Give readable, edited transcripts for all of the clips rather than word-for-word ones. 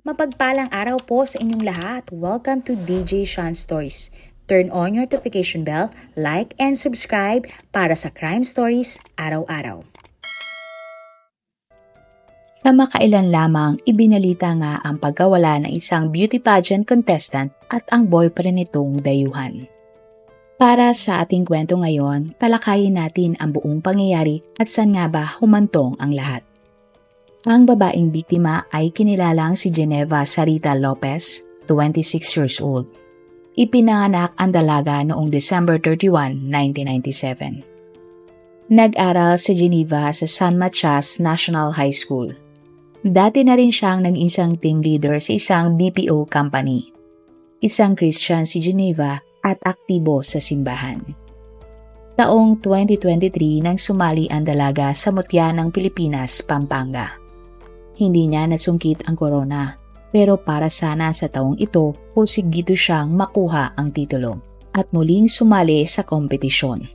Mapagpalang araw po sa inyong lahat. Welcome to DJ Sean Stories. Turn on your notification bell, like and subscribe para sa crime stories araw-araw. Sa makailan lamang, ibinalita nga ang pagkawala ng isang beauty pageant contestant at ang boyfriend nitong dayuhan. Para sa ating kwento ngayon, talakayin natin ang buong pangyayari at saan nga ba humantong ang lahat. Ang babaeng biktima ay kinilalang si Geneva Sarita Lopez, 26 years old. Ipinanganak ang dalaga noong December 31, 1997. Nag-aral si Geneva sa San Matias National High School. Dati na rin siyang nag-isang team leader sa isang BPO company. Isang Christian si Geneva at aktibo sa simbahan. Taong 2023 nang sumali ang dalaga sa Mutya ng Pilipinas, Pampanga. Hindi niya nasungkit ang corona, pero para sana sa taong ito, pursigito siyang makuha ang titulo at muling sumali sa kompetisyon.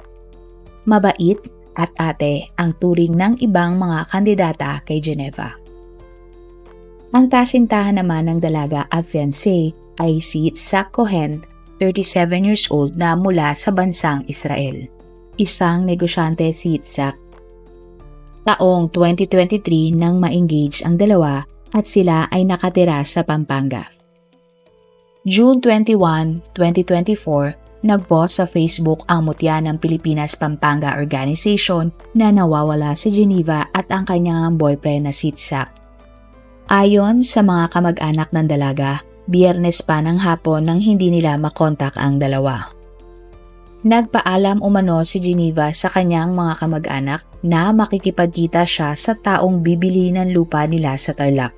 Mabait at ate ang turing ng ibang mga kandidata kay Geneva. Ang kasintahan naman ng dalaga at fiancé ay si Itzhak Cohen, 37 years old na mula sa bansang Israel. Isang negosyante si Itzhak. Taong 2023 nang ma-engage ang dalawa at sila ay nakatira sa Pampanga. June 21, 2024, nag-post sa Facebook ang Mutya ng Pilipinas Pampanga Organization na nawawala si Geneva at ang kanyang boyfriend na si Itzhak. Ayon sa mga kamag-anak ng dalaga, Biyernes pa ng hapon nang hindi nila makontak ang dalawa. Nagpaalam umano si Geneva sa kanyang mga kamag-anak na makikipagkita siya sa taong bibili ng lupa nila sa Tarlac.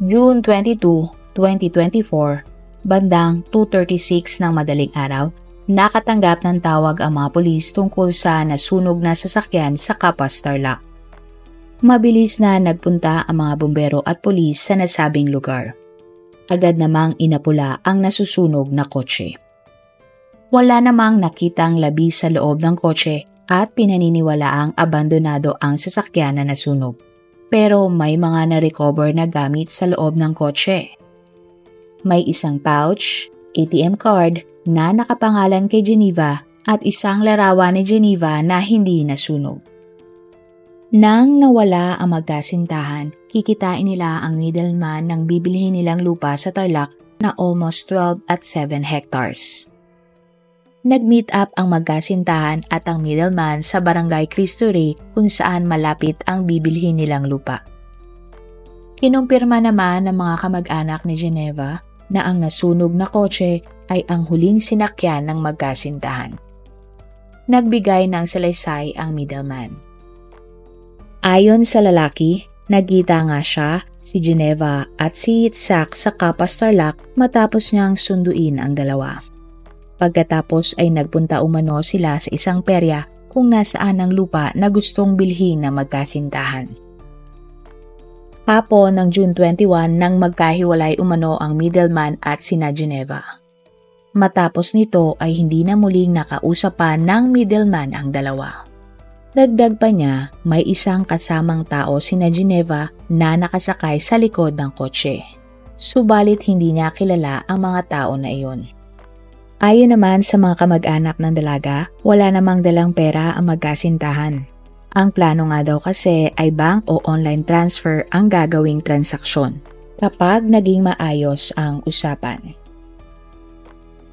June 22, 2024, bandang 2:36 ng madaling araw, nakatanggap ng tawag ang mga pulis tungkol sa nasunog na sasakyan sa Kapas, Tarlac. Mabilis na nagpunta ang mga bumbero at pulis sa nasabing lugar. Agad namang inapula ang nasusunog na kotse. Wala namang nakitang labi sa loob ng kotse at pinaniniwalaang abandonado ang sasakyan na nasunog. Pero may mga na-recover na gamit sa loob ng kotse. May isang pouch, ATM card na nakapangalan kay Geneva at isang larawan ni Geneva na hindi nasunog. Nang nawala ang magkasintahan, kikitain nila ang middleman ng bibilihin nilang lupa sa Tarlac na almost 12 at 7 hectares. Nag-meet up ang magkasintahan at ang middleman sa Barangay Cristo Rey kung saan malapit ang bibilihin nilang lupa. Kinumpirma naman ng mga kamag-anak ni Geneva na ang nasunog na kotse ay ang huling sinakyan ng magkasintahan. Nagbigay ng salaysay ang middleman. Ayon sa lalaki, nagkita nga siya, si Geneva at si Itzhak sa Kapas, Tarlac matapos niyang sunduin ang dalawa. Pagkatapos ay nagpunta umano sila sa isang perya kung nasaan ang lupa na gustong bilhin ng magkasintahan. Hapon ng June 21 nang magkahiwalay umano ang middleman at sina Geneva. Matapos nito ay hindi na muling nakausapan ng middleman ang dalawa. Dagdag pa niya, may isang kasamang tao sina Geneva na nakasakay sa likod ng kotse. Subalit hindi niya kilala ang mga tao na iyon. Ayon naman sa mga kamag-anak ng dalaga, wala namang dalang pera ang magkasintahan. Ang plano nga daw kasi ay bank o online transfer ang gagawing transaksyon kapag naging maayos ang usapan.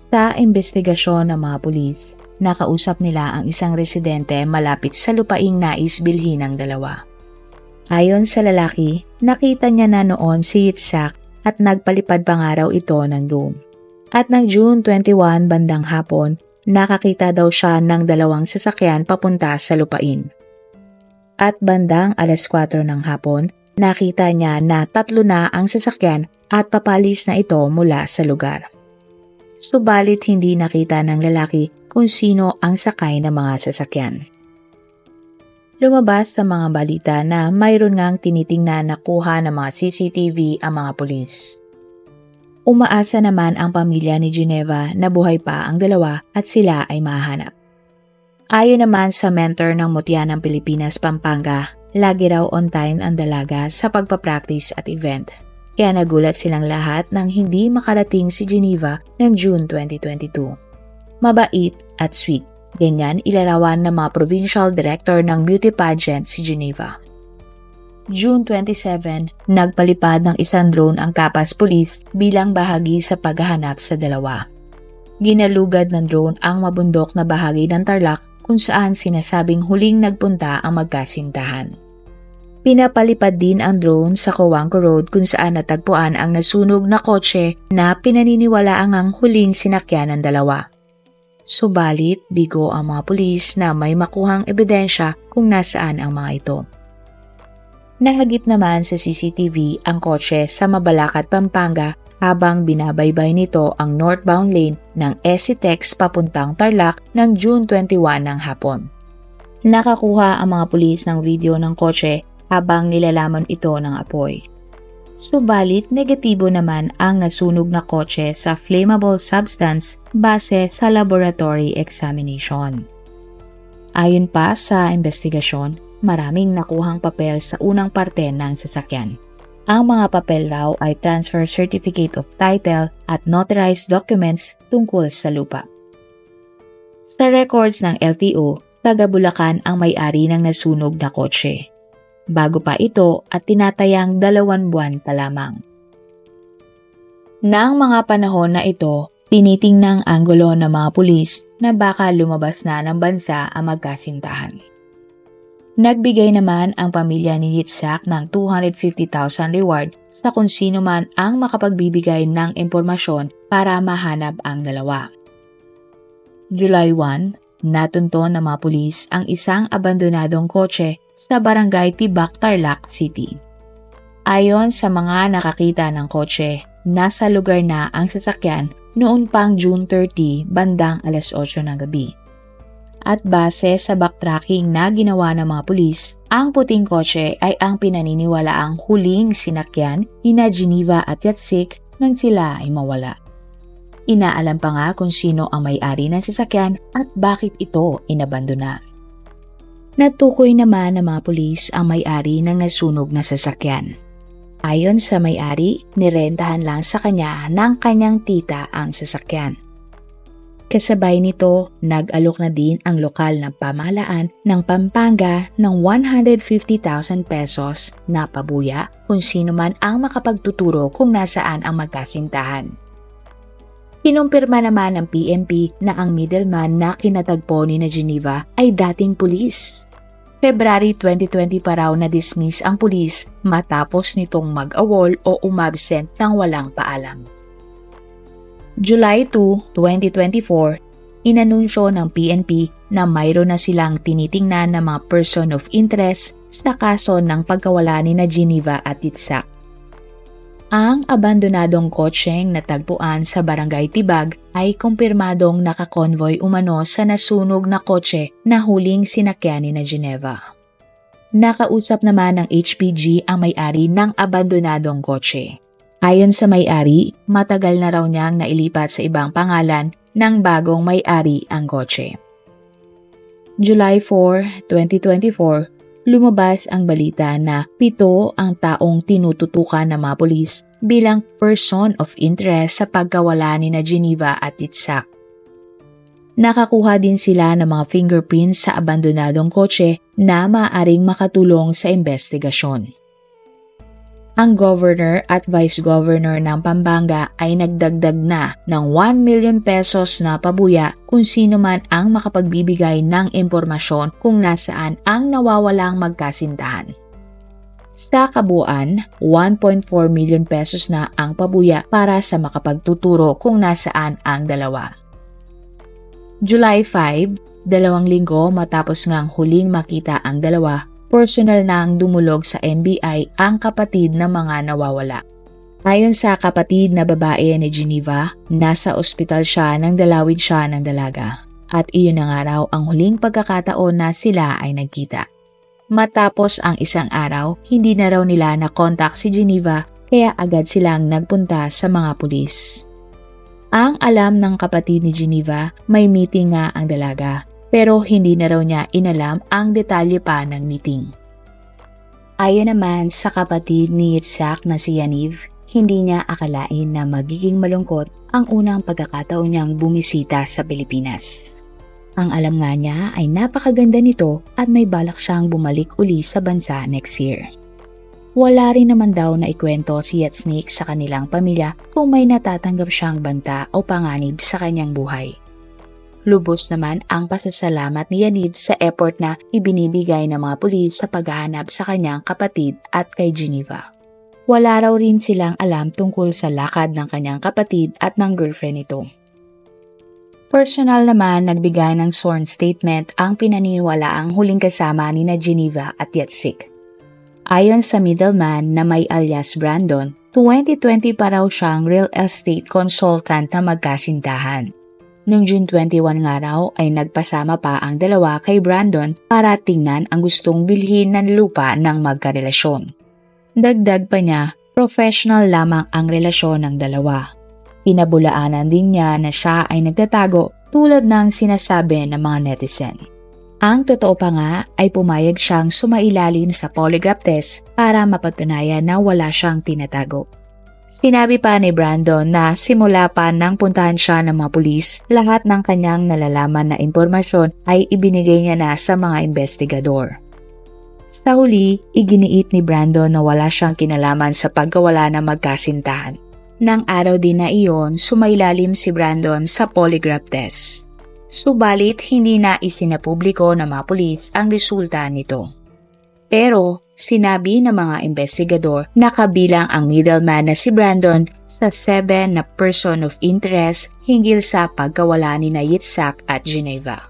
Sa investigasyon ng mga pulis, nakausap nila ang isang residente malapit sa lupaing nais bilhin ng dalawa. Ayon sa lalaki, nakita niya na noon si Itzhak at nagpalipad pa nga raw ito ng room. At ng June 21 bandang hapon, nakakita daw siya ng dalawang sasakyan papunta sa lupain. At bandang alas 4 ng hapon, nakita niya na 3 na ang sasakyan at papalis na ito mula sa lugar. Subalit hindi nakita ng lalaki kung sino ang sakay ng mga sasakyan. Lumabas sa mga balita na mayroon ngang tinitingnan na kuha ng mga CCTV ang mga pulis. Umaasa naman ang pamilya ni Geneva na buhay pa ang dalawa at sila ay mahanap. Ayon naman sa mentor ng Mutya ng Pilipinas Pampanga, lagi raw on time ang dalaga sa pagpapractice at event. kaya nagulat silang lahat nang hindi makarating si Geneva ng June 2022. Mabait at sweet, ganyan ilarawan ng mga provincial director ng beauty pageant si Geneva. June 27, nagpalipad ng isang drone ang Capas Police bilang bahagi sa paghahanap sa dalawa. Ginalugad ng drone ang mabundok na bahagi ng Tarlac kung saan sinasabing huling nagpunta ang magkasintahan. Pinapalipad din ang drone sa Coangco Road kung saan natagpuan ang nasunog na kotse na pinaniniwalaang ang huling sinakyan ng dalawa. Subalit, bigo ang mga pulis na may makuhang ebidensya kung nasaan ang mga ito. Nahagip naman sa CCTV ang kotse sa Mabalacat, Pampanga habang binabaybay nito ang northbound lane ng SCTEX papuntang Tarlac ng June 21 ng hapon. Nakakuha ang mga pulis ng video ng kotse habang nilalaman ito ng apoy. Subalit negatibo naman ang nasunog na kotse sa flammable substance base sa laboratory examination. Ayon pa sa investigasyon, maraming nakuhang papel sa unang parte ng sasakyan. Ang mga papel raw ay transfer certificate of title at notarized documents tungkol sa lupa. Sa records ng LTO, taga Bulacan ang may-ari ng nasunog na kotse. Bago pa ito at tinatayang 2 buwan pa lamang. Nang mga panahon na ito, tinitingnang anggulo ng mga pulis na baka lumabas na ng bansa ang magkasintahan. Nagbigay naman ang pamilya ni Yitzhak ng 250,000 reward sa kung sino man ang makapagbibigay ng impormasyon para mahanap ang dalawa. July 1, natunton ng mga pulis ang isang abandonadong kotse sa Barangay Tibac, Tarlac City. Ayon sa mga nakakita ng kotse, nasa lugar na ang sasakyan noon pang June 30 bandang alas 8 ng gabi. At base sa backtracking na ginawa ng mga pulis, ang puting kotse ay ang pinaniniwalaang huling sinakyan ni Geneva at Yatsik nang sila ay mawala. Inaalam pa nga kung sino ang may-ari ng sasakyan at bakit ito inabandona. Natukoy naman ng mga pulis ang may-ari ng nasunog na sasakyan. Ayon sa may-ari, nirentahan lang sa kanya ng kanyang tita ang sasakyan. Kasabay nito, nag-alok na din ang lokal na pamahalaan ng Pampanga ng 150,000 pesos na pabuya kung sino man ang makapagtuturo kung nasaan ang magkasintahan. Kinumpirma naman ng PNP na ang middleman na kinatagpo ni Geneva ay dating pulis. February 2020 pa raw na-dismiss ang pulis matapos nitong mag-awol o umabsent ng walang paalam. July 2, 2024, inanunsyo ng PNP na mayroon na silang tinitingnan na mga person of interest sa kaso ng pagkawala ni Geneva at Yitzhak. Ang abandonadong kotseng natagpuan sa Barangay Tibag ay kumpirmadong nakakonvoy umano sa nasunog na kotse na huling sinakyan ni Geneva. Nakausap naman ng HPG ang may-ari ng abandonadong kotse. Ayon sa may-ari, matagal na raw niyang nailipat sa ibang pangalan ng bagong may-ari ang kotse. July 4, 2024, lumabas ang balita na 7 ang taong tinututukan ng mga pulis bilang person of interest sa pagkawala ni Geneva at Yitzhak. Nakakuha din sila ng mga fingerprints sa abandonadong kotse na maaaring makatulong sa investigasyon. Ang governor at vice governor ng Pampanga ay nagdagdag na ng 1 million pesos na pabuya kung sino man ang makapagbibigay ng impormasyon kung nasaan ang nawawalang magkasintahan. Sa kabuuan, 1.4 million pesos na ang pabuya para sa makapagtuturo kung nasaan ang dalawa. July 5, 2 linggo matapos ngang huling makita ang dalawa, personal nang dumulog sa NBI ang kapatid ng mga nawawala. Ayon sa kapatid na babae ni Geneva, nasa ospital siya nang dalawin siya ng dalaga. At iyon na nga raw ang huling pagkakataon na sila ay nagkita. Matapos ang isang araw, hindi na raw nila na-contact si Geneva kaya agad silang nagpunta sa mga pulis. Ang alam ng kapatid ni Geneva, may meeting nga ang dalaga. Pero hindi na raw niya inalam ang detalye pa ng meeting. Ayon naman sa kapatid ni Yitzhak na si Yaniv, hindi niya akalain na magiging malungkot ang unang pagkakataon niyang bumisita sa Pilipinas. Ang alam nga niya ay napakaganda nito at may balak siyang bumalik uli sa bansa next year. Wala rin naman daw na ikwento si Yetsnik sa kanilang pamilya kung may natatanggap siyang banta o panganib sa kanyang buhay. Lubos naman ang pasasalamat ni Yaniv sa effort na ibinibigay ng mga pulis sa paghahanap sa kanyang kapatid at kay Geneva. Wala raw rin silang alam tungkol sa lakad ng kanyang kapatid at ng girlfriend nito. Personal naman nagbigay ng sworn statement ang pinaniniwalaang huling kasama ni na Geneva at Yetsik. Ayon sa middleman na may alias Brandon, 2020 pa raw siyang real estate consultant na magkasintahan. Noong June 21 nga raw ay nagpasama pa ang dalawa kay Brandon para tingnan ang gustong bilhin ng lupa ng magkarelasyon. Dagdag pa niya, professional lamang ang relasyon ng dalawa. Pinabulaanan din niya na siya ay nagtatago tulad ng sinasabi ng mga netizen. Ang totoo pa nga ay pumayag siyang sumailalim sa polygraph test para mapatunayan na wala siyang tinatago. Sinabi pa ni Brandon na simula pa nang puntahan siya ng mga pulis, lahat ng kanyang nalalaman na impormasyon ay ibinigay niya na sa mga investigador. Sa huli, iginiit ni Brandon na wala siyang kinalaman sa pagkawala ng magkasintahan. Nang araw din na iyon, sumailalim si Brandon sa polygraph test. Subalit, hindi na isinapubliko ng mga pulis ang resulta nito. Pero, sinabi ng mga investigador na kabilang ang middleman na si Brandon sa 7 na person of interest hinggil sa pagkawala ni Yitzhak at Geneva.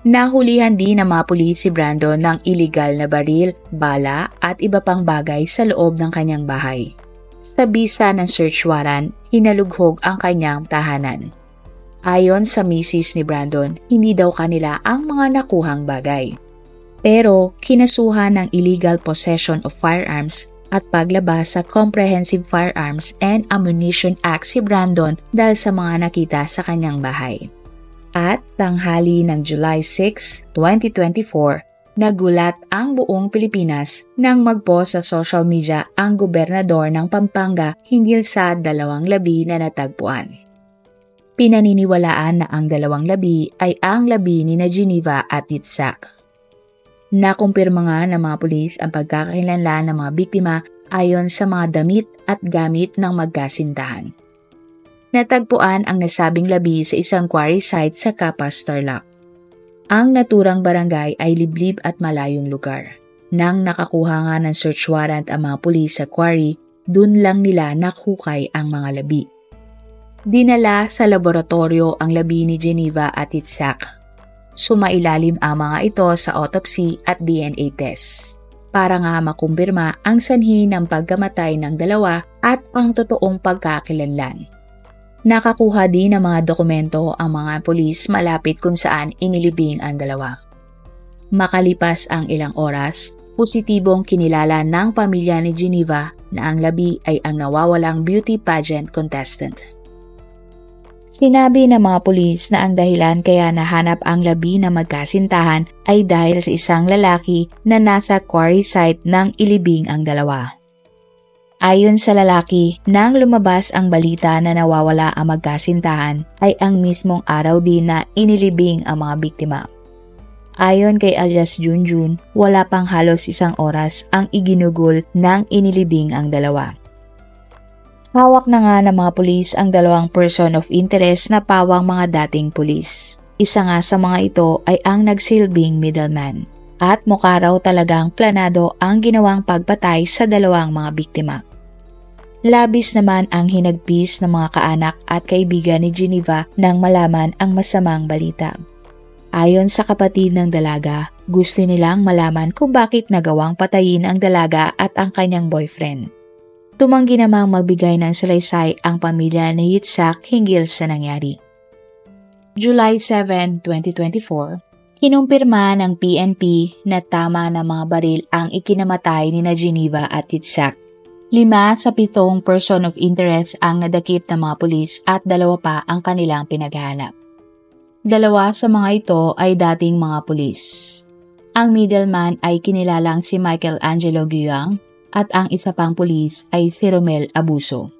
Nahulihan din ng mga pulis si Brandon ng illegal na baril, bala at iba pang bagay sa loob ng kanyang bahay. Sa bisa ng search warrant, hinalughog ang kanyang tahanan. Ayon sa misis ni Brandon, hindi daw kanila ang mga nakuhang bagay. Pero kinasuhan ng illegal possession of firearms at paglabas sa Comprehensive Firearms and Ammunition Act si Brandon dahil sa mga nakita sa kanyang bahay. At tanghali ng July 6, 2024, nagulat ang buong Pilipinas nang magpost sa social media ang gobernador ng Pampanga hinggil sa 2 labi na natagpuan. Pinaniniwalaan na ang 2 labi ay ang labi ni na Geneva at Yitzhak. Nakumpirma nga ng mga pulis ang pagkakakilanlan ng mga biktima ayon sa mga damit at gamit ng magkasintahan. Natagpuan ang nasabing labi sa isang quarry site sa Capas, Tarlac. Ang naturang barangay ay liblib at malayong lugar. Nang nakakuha nga ng search warrant ang mga pulis sa quarry, dun lang nila nakhukay ang mga labi. Dinala sa laboratorio ang labi ni Geneva at Yitzhak. Sumailalim ang mga ito sa autopsy at DNA test para nga makumpirma ang sanhi ng pagkamatay ng dalawa at ang totoong pagkakilanlan. Nakakuha din ng mga dokumento ang mga pulis malapit kung saan inilibing ang dalawa. Makalipas ang ilang oras, positibong kinilala ng pamilya ni Geneva na ang labi ay ang nawawalang beauty pageant contestant. Sinabi ng mga pulis na ang dahilan kaya nahanap ang labi na magkasintahan ay dahil sa isang lalaki na nasa quarry site nang ilibing ang dalawa. Ayon sa lalaki, nang lumabas ang balita na nawawala ang magkasintahan ay ang mismong araw din na inilibing ang mga biktima. Ayon kay alias Junjun, wala pang halos 1 oras ang iginugol nang inilibing ang dalawa. Hawak na nga ng mga pulis ang 2 person of interest na pawang mga dating pulis. Isa nga sa mga ito ay ang nagsilbing middleman. At mukha raw talagang planado ang ginawang pagpatay sa 2 mga biktima. Labis naman ang hinagpis ng mga kaanak at kaibigan ni Geneva nang malaman ang masamang balita. Ayon sa kapatid ng dalaga, gusto nilang malaman kung bakit nagawang patayin ang dalaga at ang kanyang boyfriend. Tumanggi namang magbigay ng salaysay ang pamilya ni Yitzhak hinggil sa nangyari. July 7, 2024, kinumpirma ng PNP na tama na mga baril ang ikinamatay ni na Geneva at Yitzhak. 5 sa 7 person of interest ang nadakip ng mga pulis at 2 pa ang kanilang pinaghahanap. 2 sa mga ito ay dating mga pulis. Ang middleman ay kinilalang si Michael Angelo Guiang, at ang isa pang pulis ay si Romel Abuso.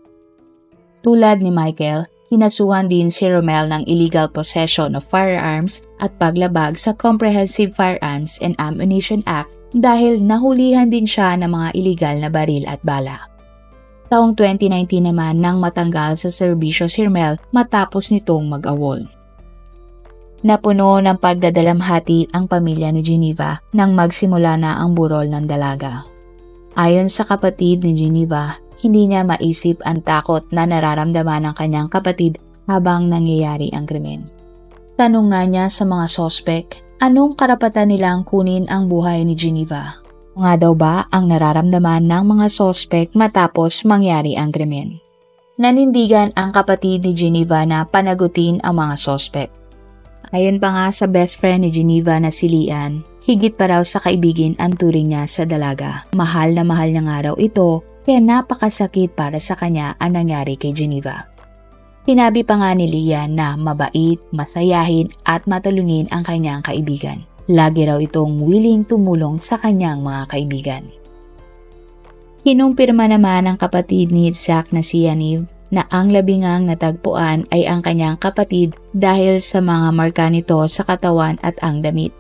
Tulad ni Michael, kinasuhan din si Romel ng illegal possession of firearms at paglabag sa Comprehensive Firearms and Ammunition Act dahil nahulihan din siya ng mga illegal na baril at bala. Taong 2019 naman nang matanggal sa serbisyo si Romel matapos nitong mag-awol. Napuno ng pagdadalamhati ang pamilya ni Geneva nang magsimula na ang burol ng dalaga. Ayon sa kapatid ni Geneva, hindi niya maisip ang takot na nararamdaman ng kanyang kapatid habang nangyayari ang krimen. Tanong nga niya sa mga sospek, anong karapatan nilang kunin ang buhay ni Geneva? Nga daw ba ang nararamdaman ng mga sospek matapos mangyari ang krimen? Nanindigan ang kapatid ni Geneva na panagutin ang mga sospek. Ayon pa nga sa best friend ni Geneva na si Lian, higit pa raw sa kaibigin ang turing niya sa dalaga. Mahal na mahal niya nga raw ito, kaya napakasakit para sa kanya ang nangyari kay Geneva. Sinabi pa nga ni Lian na mabait, masayahin at matulungin ang kanyang kaibigan. Lagi raw itong willing tumulong sa kanyang mga kaibigan. Kinumpirma naman ng kapatid ni Itzhak na si Yaniv na ang labingang natagpuan ay ang kanyang kapatid dahil sa mga marka nito sa katawan at ang damit.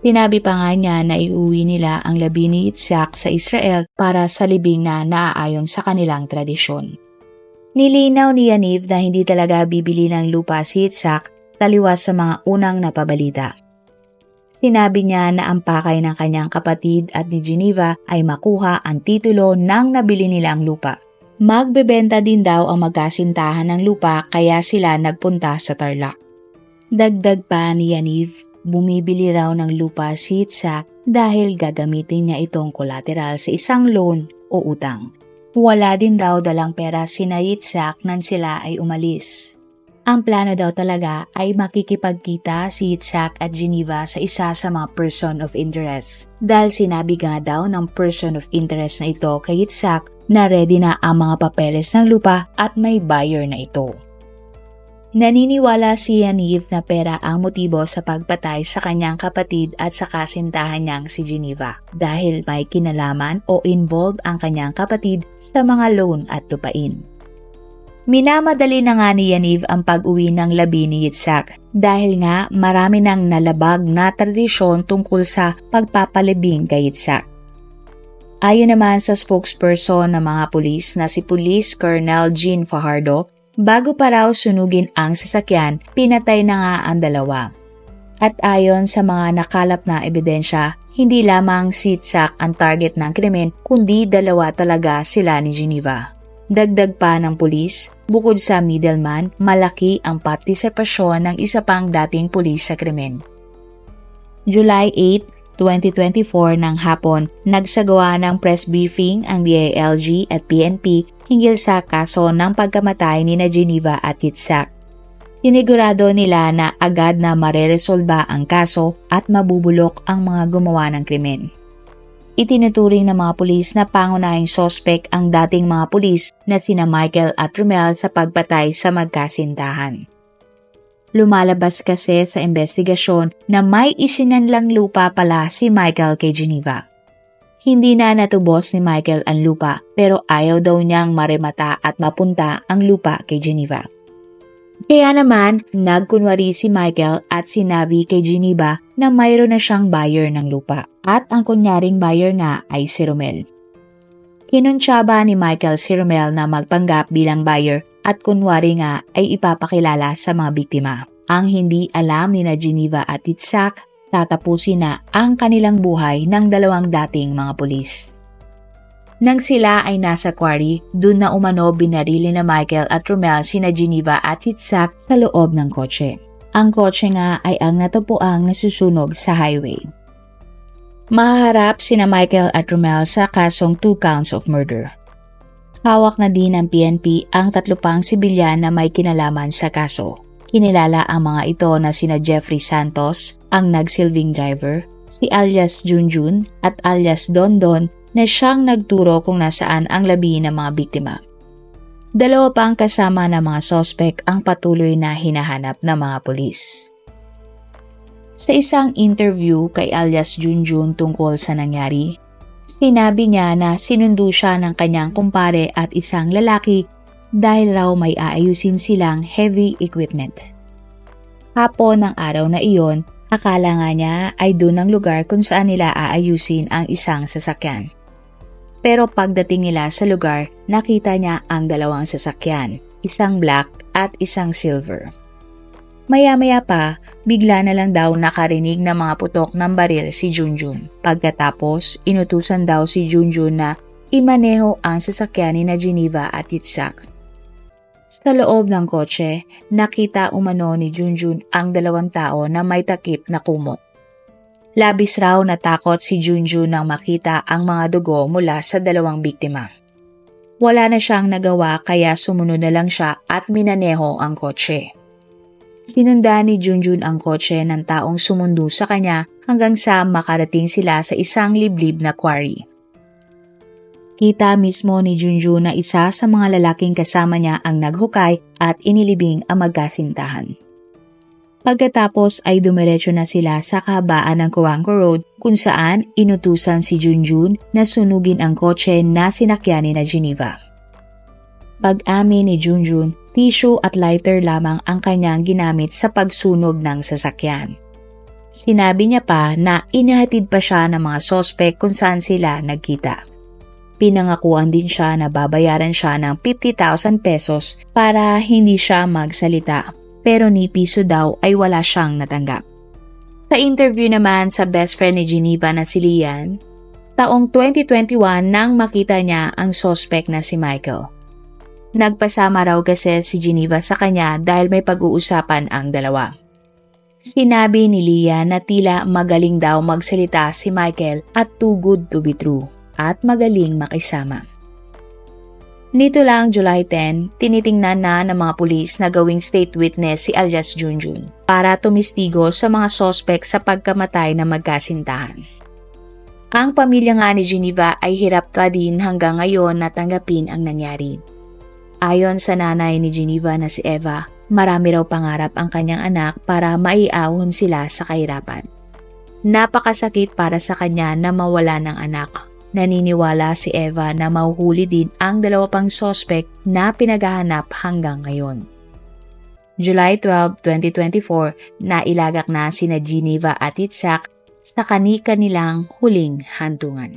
Sinabi pa nga niya na iuwi nila ang labi ni Itzhak sa Israel para sa libing na naaayon sa kanilang tradisyon. Nilinaw ni Yaniv na hindi talaga bibili ng lupa si Itzhak taliwas sa mga unang napabalita. Sinabi niya na ang pakay ng kanyang kapatid at ni Geneva ay makuha ang titulo ng nabili nilang lupa. Magbebenta din daw ang magkasintahan ng lupa kaya sila nagpunta sa Tarlac. Dagdag pa ni Yaniv, bumibili raw ng lupa si Itzhak dahil gagamitin niya itong collateral sa isang loan o utang. Wala din daw dalang pera sina Itzhak nang sila ay umalis. Ang plano daw talaga ay makikipagkita si Itzhak at Geneva sa isa sa mga person of interest. Dahil sinabi nga daw ng person of interest na ito kay Itzhak na ready na ang mga papeles ng lupa at may buyer na ito. Naniniwala si Yaniv na pera ang motibo sa pagpatay sa kanyang kapatid at sa kasintahan niyang si Geneva dahil may kinalaman o involved ang kanyang kapatid sa mga loan at lupain. Minamadali na nga ni Yaniv ang pag-uwi ng labi ni Itzhak dahil nga marami nang nalabag na tradisyon tungkol sa pagpapalibing kay Itzhak. Ayon naman sa spokesperson ng mga pulis na si Police Colonel Jean Fajardo, bago pa raw sunugin ang sasakyan, pinatay na nga ang dalawa. At ayon sa mga nakalap na ebidensya, hindi lamang si Itzhak ang target ng krimen kundi dalawa talaga sila ni Geneva. Dagdag pa ng pulis, bukod sa middleman, malaki ang partisipasyon ng isa pang dating pulis sa krimen. July 8, 2024 ng hapon, nagsagawa ng press briefing ang DILG at PNP hinggil sa kaso ng pagkamatay ni Geneva at Itzhak. Sinigurado nila na agad na mareresolba ang kaso at mabubulok ang mga gumawa ng krimen. Itinuturing ng mga pulis na pangunahing sospek ang dating mga pulis na sina Michael at Romel sa pagpatay sa magkasintahan. Lumalabas kasi sa investigasyon na may isinanlang lupa pala si Michael kay Geneva. Hindi na natubos ni Michael ang lupa pero ayaw daw niyang maremata at mapunta ang lupa kay Geneva. Kaya naman, nagkunwari si Michael at sinabi kay Geneva na mayroon na siyang buyer ng lupa at ang kunyaring buyer nga ay si Romel. Kinuntsaba ni Michael si Romel na magpanggap bilang buyer at kunwari nga ay ipapakilala sa mga biktima. Ang hindi alam ni Geneva at Itzhak, tatapusin na ang kanilang buhay ng dalawang dating mga pulis. Nang sila ay nasa quarry, dun na umano binarili na Michael at Romel sina Geneva at Itzhak sa loob ng kotse. Ang kotse nga ay ang natagpuang nasusunog sa highway. Mahaharap sina Michael at Romel sa kasong 2 counts of murder. Hawak na din ng PNP ang 3 pang sibilyan na may kinalaman sa kaso. Kinilala ang mga ito na sina Jeffrey Santos, ang nagsilbing driver, si alias Junjun at alias Dondon na siyang nagturo kung nasaan ang labi ng mga biktima. 2 pang kasama ng mga sospek ang patuloy na hinahanap ng mga pulis. Sa isang interview kay alias Junjun tungkol sa nangyari, Sinabi niya na sinundo siya ng kanyang kumpare at isang lalaki dahil raw may aayusin silang heavy equipment. Hapon ng araw na iyon, akala nga niya ay doon ang lugar kung saan nila aayusin ang isang sasakyan. Pero pagdating nila sa lugar, nakita niya ang dalawang sasakyan, isang black at isang silver. Maya-maya pa, bigla na lang daw nakarinig ng mga putok ng baril si Junjun. Pagkatapos, inutusan daw si Junjun na imaneho ang sasakyan ni Geneva at Yitzhak. Sa loob ng kotse, nakita umano ni Junjun ang dalawang tao na may takip na kumot. Labis raw natakot si Junjun nang makita ang mga dugo mula sa dalawang biktima. Wala na siyang nagawa kaya sumunod na lang siya at minaneho ang kotse. Sinundan ni Junjun ang kotse ng taong sumundo sa kanya hanggang sa makarating sila sa isang liblib na quarry. Kita mismo ni Junjun na isa sa mga lalaking kasama niya ang naghukay at inilibing ang magkasintahan. Pagkatapos ay dumiretso na sila sa kahabaan ng Coangco Road kung saan inutusan si Junjun na sunugin ang kotse na sinakyan ni Geneva. Pag-amin ni Junjun, tissue at lighter lamang ang kanyang ginamit sa pagsunog ng sasakyan. Sinabi niya pa na inihatid pa siya ng mga sospek kung saan sila nagkita. Pinangakuan din siya na babayaran siya ng 50,000 pesos para hindi siya magsalita, pero ni piso daw ay wala siyang natanggap. Sa interview naman sa best friend ni Geneva na si Lian, taong 2021 nang makita niya ang sospek na si Michael. Nagpasama raw kasi si Geneva sa kanya dahil may pag-uusapan ang dalawa. Sinabi ni Leah na tila magaling daw magsalita si Michael at too good to be true at magaling makisama. Nito lang July 10, tinitingnan na ng mga pulis na gawing state witness si alias Junjun para tumistigo sa mga sospek sa pagkamatay na magkasintahan. Ang pamilya nga ni Geneva ay hirap pa din hanggang ngayon na tanggapin ang nangyari. Ayon sa nanay ni Geneva na si Eva, marami raw pangarap ang kanyang anak para maiahon sila sa kahirapan. Napakasakit para sa kanya na mawala ng anak. Naniniwala si Eva na mahuhuli din ang dalawa pang sospek na pinaghahanap hanggang ngayon. July 12, 2024, nailagak na sina Geneva at Yitzhak sa kani-kanilang huling hantungan.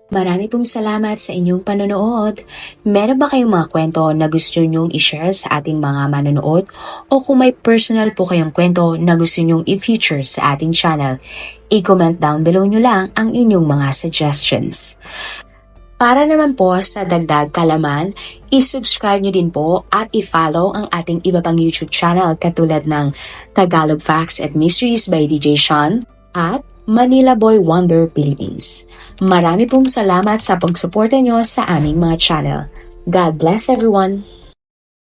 Marami pong salamat sa inyong panonood. Meron ba kayong mga kwento na gusto nyong i-share sa ating mga manonood? O kung may personal po kayong kwento na gusto nyong i-feature sa ating channel, i-comment down below nyo lang ang inyong mga suggestions. Para naman po sa dagdag kalaman, i-subscribe nyo din po at i-follow ang ating iba pang YouTube channel katulad ng Tagalog Facts and Mysteries by DJ Sean at Manila Boy Wonder Philippines. Marami pong salamat sa pagsuporta nyo sa aming mga channel. God bless everyone!